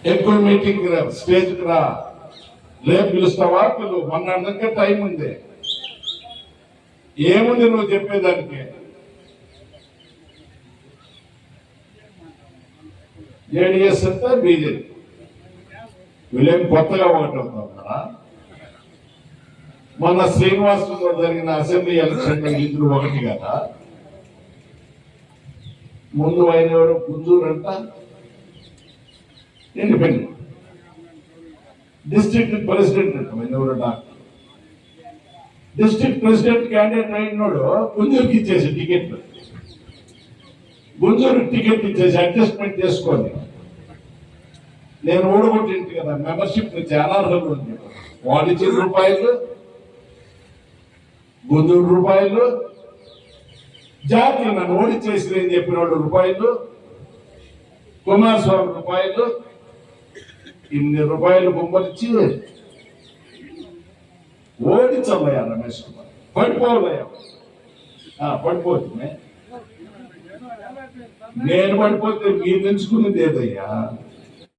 ఎక్కువ meeting stage కి రా, రేపు పిలుస్తావా పిలువు, మొన్న దగ్గర టైం ఉంది. ఏముంది నువ్వు చెప్పేదానికి? జేడిఎస్ అంటే బీజేపీ, వీళ్ళేం కొత్తగా ఒకటి అవుతారా? మొన్న శ్రీనివాసంలో జరిగిన అసెంబ్లీ ఎలక్షన్ ఇద్దరు ఒకటి కదా. ముందు ఆయన ఎవరు? గుంజూరు అంట ఇండిపెండెంట్ డిస్ట్రిక్ట్ ప్రెసిడెంట్ అంట ఆయన ఎవరు? డాక్టర్ డిస్ట్రిక్ట్ ప్రెసిడెంట్ క్యాండిడేట్ అయినోడు గుంజూరుకి ఇచ్చేసి టికెట్, గుంజూరు టికెట్ ఇచ్చేసి అడ్జస్ట్మెంట్ చేసుకొని నేను ఓడగొట్టింటి కదా, మెంబర్షిప్ చాలా అర్హులు ఉంది. వాడిచ్చిన రూపాయలు, గుంజూరు రూపాయలు, జాతీయ నన్ను ఓడిచేసి నేను చెప్పిన వాళ్ళు రూపాయలు, కుమారస్వామి రూపాయలు, ఇన్ని రూపాయలు గుమ్మరిచ్చి ఓడించమయ్యా రమేష్ కుమార్. పడిపోవయ్యా, పడిపోతుంది. నేను పడిపోతే మీరు ఎంచుకునేది ఏదయ్యా?